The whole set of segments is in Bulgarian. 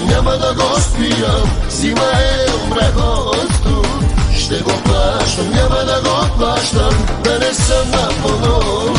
Няма да го спирам, зима е умрахосто. Ще го плащам, няма да го плащам, да не съм напълно.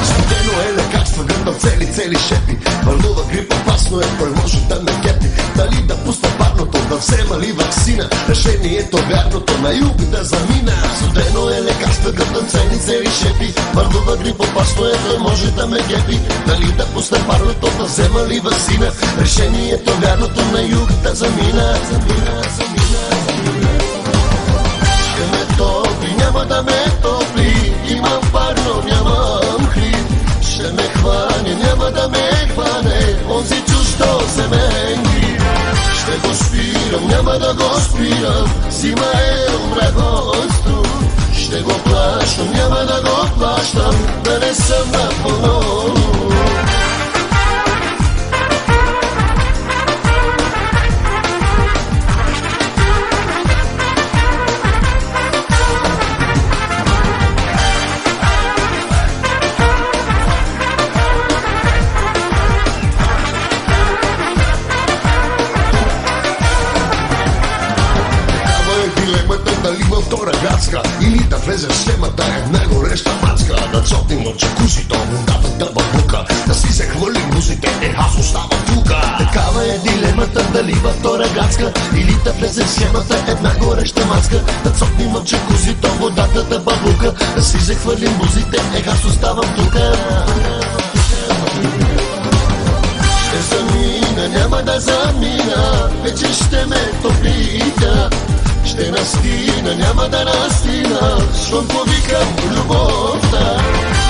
Студено е лекарства, гърна цели шепи. Вълнува грип, опасно е, той може да ме кепи. Дали да пусна парното, да взема ли ваксина? Решението вярното на юг да замина. Студено е лекарства, гърна цели шепи. Вълнува грип, опасно е, той може да ме кепи. Дали да пусна парното, да взема ли ваксина? Решението вярното на юг да замина. Ще ме топли, няма да ме топли. Имам парно, нямам хляб. Ще ме хване, няма да ме хване онзи чуждо земен гриб. Ще го спирам, няма да го спирам, зима е умрахосто. Ще го плащам, няма да го плащам, да не съм напълно. Дали във втора градска или да влезе в схемата една гореща мацка. Да цокнем от джакузито, водата да бабука, да си се хвърлим бузите, аз оставам тука. Такава е дилемата, дали във втора градска или да влезе в схемата една гореща мацка. Да цокнем от джакузито, водата да бабука, да си се хвърлим бузите, аз оставам тука. Ще замина, няма да замина, вече ще ме топлита. Ще настина, няма да настина, щом повикам любовта.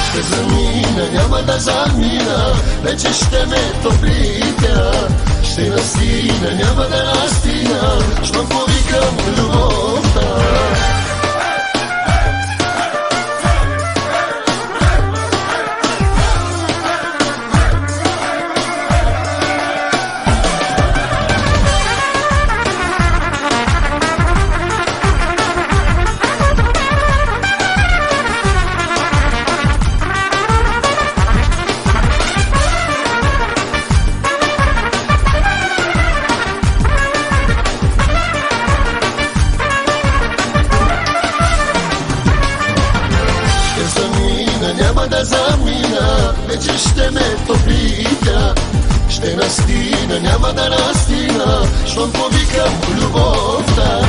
Ще замина, няма да замина, вече ще ме топлита. Ще настина, няма да настина, щом повикам любовта. Няма да замина, вече ще ме топлита. Ще настина, няма да настина, щом повикам любовта.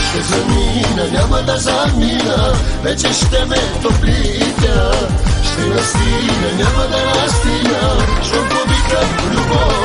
Ще замина, няма да замина, вече ще ме топлита. Ще настина, няма да настина, щом повикам любовта.